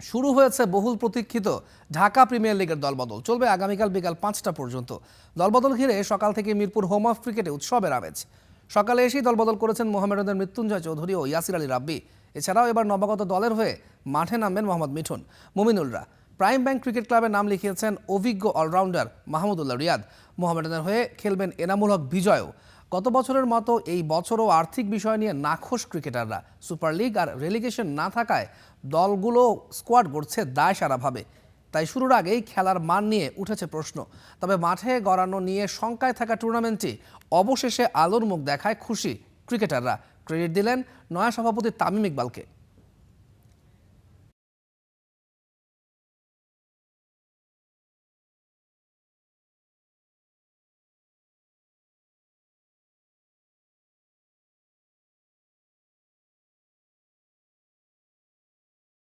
শুরু হয়েছে বহুল প্রতীক্ষিত ঢাকা প্রিমিয়ার লিগের দলবদল। চলবে আগামীকাল বিকাল 5টা পর্যন্ত। দলবদল ঘিরে সকাল থেকে মিরপুর হোম অফ ক্রিকেটে উৎসবের আমেজ। সকালে এসেই দলবদল করেছেন মোহামেডানের মৃত্যুঞ্জয় চৌধুরী ও ইয়াসির আলী রাব্বি। এছাড়াও এবার নবাগত দলের হয়ে মাঠে নামবেন মোহাম্মদ মিঠুন, মুমিনুলরা। প্রাইম ব্যাংক ক্রিকেট ক্লাবের নাম লিখিয়েছেন অভিজ্ঞ অলরাউন্ডার মাহমুদুল্লাহ রিয়াদ। মোহামেডানের হয়ে খেলবেন এনামুল হক বিজয়ও। গত বছরের মতো এই বছরও আর্থিক বিষয় নিয়ে নাখোশ ক্রিকেটাররা। সুপার লিগ আর রেলিগেশন না থাকায় দলগুলো স্কোয়াড গড়ছে দায় সারাভাবে। তাই শুরুর আগেই খেলার মান নিয়ে উঠেছে প্রশ্ন। তবে মাঠে গড়ানো নিয়ে শঙ্কায় থাকা টুর্নামেন্টটি অবশেষে আলোর মুখ দেখায় খুশি ক্রিকেটাররা। ক্রেডিট দিলেন নয়া সভাপতি তামিম ইকবালকে।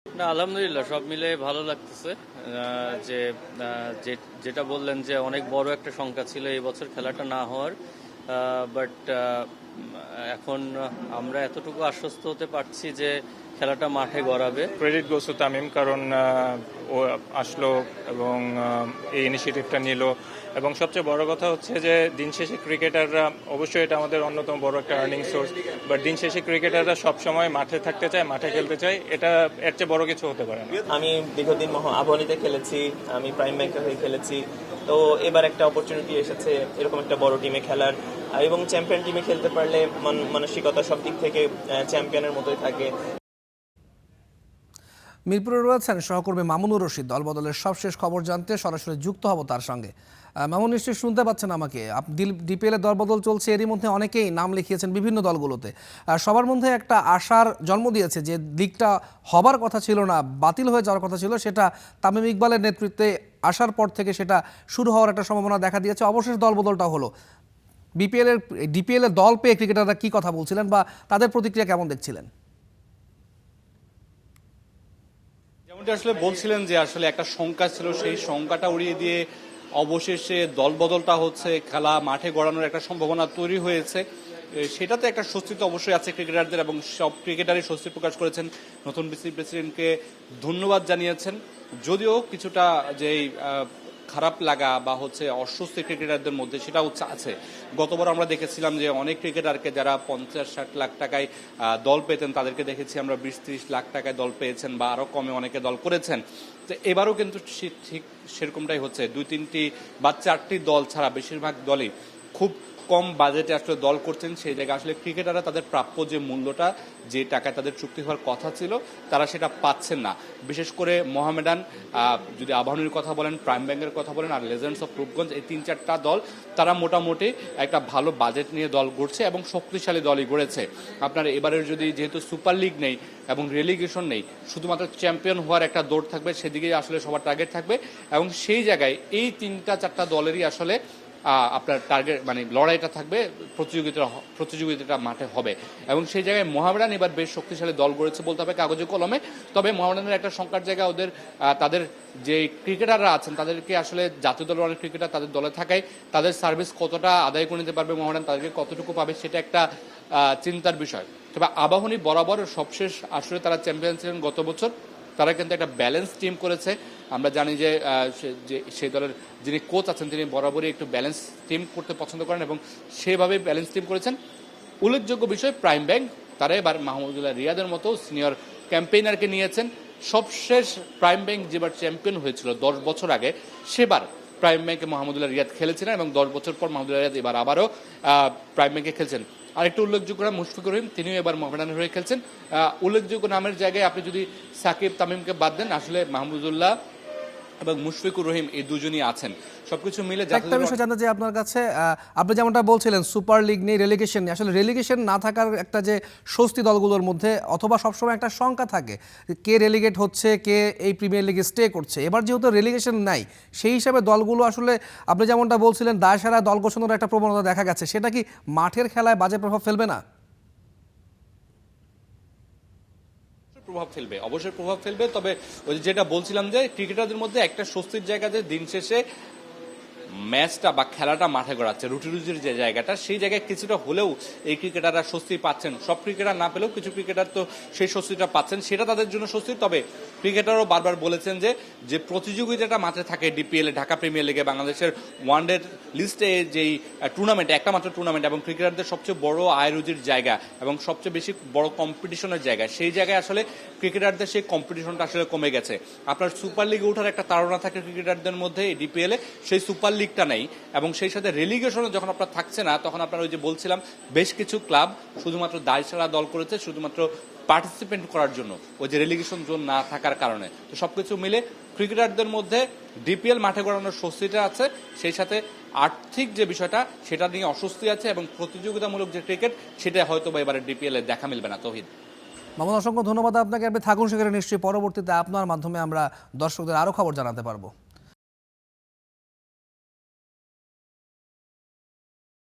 না, আলহামদুলিল্লাহ সব মিলে ভালো লাগতেছে। যেটা বললেন যে অনেক বড় একটা সংখ্যা ছিল এই বছর খেলাটা না হওয়ার, বাট এখন আমরা এতটুকু আশ্বস্ত হতে পারছি যে খেলাটা মাঠে গড়াবে। ক্রেডিট গোস টু তামিম, কারণ ও আসলো এবং এই ইনিশিয়েটিভটা নিল। এবং সবচেয়ে বড় কথা হচ্ছে যে দিন শেষে ক্রিকেটাররা, অবশ্যই এটা আমাদের অন্যতম বড় একটা আর্নিং সোর্স, বাট দিন শেষে ক্রিকেটাররা সবসময় মাঠে থাকতে চায়, মাঠে খেলতে চায়। এটা এর চেয়ে বড় কিছু হতে পারে না। আমি দীর্ঘদিন আবাহনীতে খেলেছি, আমি প্রাইম ব্যাংকে হয়ে খেলেছি। তো এবার একটা অপরচুনিটি এসেছে এরকম একটা বড় টিমে খেলার, এবং চ্যাম্পিয়ন টিমে খেলতে পারলে মানসিকতা সব দিক থেকে চ্যাম্পিয়নের মতোই থাকে। মিরপুরে রয়েছেন সহকর্মী মামুনুর রশিদ। দলবদলের সবশেষ খবর জানতে সরাসরি যুক্ত হব তার সঙ্গে। মামুন, নিশ্চয়ই শুনতে পাচ্ছেন আমাকে। ডিপিএল এর দলবদল চলছে, এরই মধ্যে অনেকেই নাম লিখিয়েছেন বিভিন্ন দলগুলোতে। সবার মধ্যে একটা আশার জন্ম দিয়েছে যে লিগটা হবার কথা ছিল না, বাতিল হয়ে যাওয়ার কথা ছিল, সেটা তামিম ইকবালের নেতৃত্বে আসার পর থেকে সেটা শুরু হওয়ার একটা সম্ভাবনা দেখা দিয়েছে। অবশেষ দলবদলটা হলো। ডিপিএল এর দল পেয়ে ক্রিকেটাররা কি কথা বলছিলেন বা তাদের প্রতিক্রিয়া কেমন দেখছিলেন? যেমনটি আসলে বলছিলেন যে আসলে একটা শঙ্কা ছিল, সেই শঙ্কাটা উড়িয়ে দিয়ে অবশেষে দলবদলটা হচ্ছে, খেলা মাঠে গড়ানোর একটা সম্ভাবনা তৈরি হয়েছে। সেটাতে একটা স্বস্তি তো অবশ্যই আছে ক্রিকেটারদের, এবং সব ক্রিকেটারই স্বস্তি প্রকাশ করেছেন। নতুন বিসিবি প্রেসিডেন্টকে ধন্যবাদ জানিয়েছেন। যদিও কিছুটা যেই খারাপ লাগা বা হচ্ছে অস্বস্তি ক্রিকেটারদের মধ্যে, সেটা হচ্ছে আছে। গতবার আমরা দেখেছিলাম যে অনেক ক্রিকেটারকে যারা 50-60 লাখ টাকায় দল পেতেন, তাদেরকে দেখেছি আমরা 20-30 লাখ টাকায় দল পেয়েছেন, বা আরো কমে অনেকে দল করেছেন। তো এবারও কিন্তু ঠিক সেরকমটাই হচ্ছে। 2-3টি বা 4টি দল ছাড়া বেশিরভাগ দলই খুব কম বাজেটে আসলে দল করছেন। সেই জায়গায় আসলে ক্রিকেটাররা তাদের প্রাপ্য যে মূল্যটা, যে টাকায় তাদের চুক্তি হওয়ার কথা ছিল, তারা সেটা পাচ্ছেন না। বিশেষ করে মোহামেডান, যদি আবাহনীর কথা বলেন, প্রাইম ব্যাংকের কথা বলেন, আর লেজেন্ডস অফ রূপগঞ্জ, এই 3-4টা দল তারা মোটামুটি একটা ভালো বাজেট নিয়ে দল গড়ছে এবং শক্তিশালী দলই গড়েছে। আপনার এবারের যদি, যেহেতু সুপার লিগ নেই এবং রেলিগেশন নেই, শুধুমাত্র চ্যাম্পিয়ন হওয়ার একটা দৌড় থাকবে, সেদিকেই আসলে সবার টার্গেট থাকবে। এবং সেই জায়গায় এই 3-4টা দলেরই আসলে আপনার টার্গেট, মানে লড়াইটা থাকবে, প্রতিযোগিতাটা মাঠে হবে। এবং সেই জায়গায় মোহামেডান এবার বেশ শক্তিশালী দল গড়েছে বলতে হবে কাগজে কলমে। তবে মোহামেডানের একটা সংখ্যার জায়গা তাদের যে ক্রিকেটাররা আছেন, তাদেরকে আসলে জাতীয় দলের অনেক ক্রিকেটার তাদের দলে থাকায় তাদের সার্ভিস কতটা আদায় করে নিতে পারবে মোহামেডান, তাদেরকে কতটুকু পাবে, সেটা একটা চিন্তার বিষয়। তবে আবাহনী বরাবর সবশেষ আসলে তারা চ্যাম্পিয়ন ছিলেন গত বছর। তারা কিন্তু একটা ব্যালেন্স টিম করেছে। আমরা জানি যে সেই দলের যিনি কোচ আছেন, তিনি বরাবরই একটু ব্যালেন্স টিম করতে পছন্দ করেন, এবং সেভাবে ব্যালেন্স টিম করেছেন। উল্লেখযোগ্য বিষয়, প্রাইম ব্যাংক তারা এবার মাহমুদুল্লাহ রিয়াদের মতো সিনিয়র ক্যাম্পেইনারকে নিয়েছেন। সবশেষ প্রাইম ব্যাংক যেবার চ্যাম্পিয়ন হয়েছিল 10 বছর আগে, সেবার প্রাইম ব্যাংকে মাহমুদুল্লাহ রিয়াদ খেলেছিলেন, এবং 10 বছর পর মাহমুদুল্লাহ রিয়াদ এবার আবারও প্রাইম ব্যাংকে খেলছেন। আরেকটু উল্লেখযোগ্য নাম মুশফিকুর রহিম, তিনিও এবার মোহামেডানের হয়ে খেলছেন। উল্লেখযোগ্য নামের জায়গায় আপনি যদি সাকিব তামিমকে বাদ দেন, আসলে মাহমুদুল্লাহ এবং মুশফিকুর রহিম এই দুজনই আছেন। সবকিছু মিলে একটা বিষয় জানতে চাই আপনার কাছে, আপনি যেমনটা বলছিলেন সুপার লিগ নেই, রেলিগেশন নেই। আসলে রেলিগেশন না থাকার একটা যে স্বস্তি দলগুলোর মধ্যে, অথবা সবসময় একটা শঙ্কা থাকে কে রেলিগেট হচ্ছে, কে এই প্রিমিয়ার লিগে স্টে করছে। এবার যেহেতু রেলিগেশন নাই, সেই হিসাবে দলগুলো আসলে আপনি যেমনটা বলছিলেন দায় সারা দল ঘোষণার একটা প্রবণতা দেখা গেছে। সেটা কি মাঠের খেলায় বাজে প্রভাব ফেলবে না? প্রভাব ফেলবে, অবশ্যই প্রভাব ফেলবে। তবে ওই যেটা বলছিলাম যে ক্রিকেটারদের মধ্যে একটা স্বস্তির জায়গা, যে দিন শেষে ম্যাচটা বা খেলাটা মাঠে গড়াচ্ছে, রুটির যে জায়গাটা, সেই জায়গায় কিছুটা হলেও এই ক্রিকেটাররা স্বস্তি পাচ্ছেন। সব ক্রিকেটার না পেলেও কিছু ক্রিকেটার তো সেই স্বস্তিটা পাচ্ছেন, সেটা তাদের জন্য স্বস্তি। তবে ক্রিকেটারও বারবার বলেছেন যে প্রতিযোগিতাটা মাঠে থাকে ডিপিএল, ঢাকা প্রিমিয়ার লিগে, বাংলাদেশের ওয়ানডে লিস্টে যেই টুর্নামেন্ট, একটা মাত্র টুর্নামেন্ট এবং ক্রিকেটারদের সবচেয়ে বড় আয় রুজির জায়গা এবং সবচেয়ে বেশি বড় কম্পিটিশনের জায়গা, সেই জায়গায় আসলে ক্রিকেটারদের সেই কম্পিটিশনটা আসলে কমে গেছে। আপনার সুপার লিগে ওঠার একটা তাড়না থাকে ক্রিকেটারদের মধ্যে, ডিপিএলে সেই সুপার লিগটা নেই এবং সেই সাথে রেলিগেশনে যখন আপনার থাকছে না, তখন আপনার ওই যে বলছিলাম বেশ কিছু ক্লাব শুধুমাত্র দায় সারা দল করেছে শুধুমাত্র পার্টিসিপেন্ট করার জন্য, ওই যে রেলিগেশন জোন না থাকার কারণে। তো সবকিছু মিলে ক্রিকেটারদের মধ্যে ডিপিএল মাঠে গড়ানোর স্বস্তিটা আছে, সেই সাথে আর্থিক যে বিষয়টা সেটা নিয়ে অস্বস্তি আছে এবং প্রতিযোগিতামূলক যে ক্রিকেট সেটা হয়তো বা এবারে ডিপিএল এ দেখা মিলবে না। তৌহিদ, মামুন, অসংখ্য ধন্যবাদ আপনাকে। আপনি থাকুন সেখানে, নিশ্চয়ই পরবর্তীতে আপনার মাধ্যমে আমরা দর্শকদের আরও খবর জানাতে পারবো।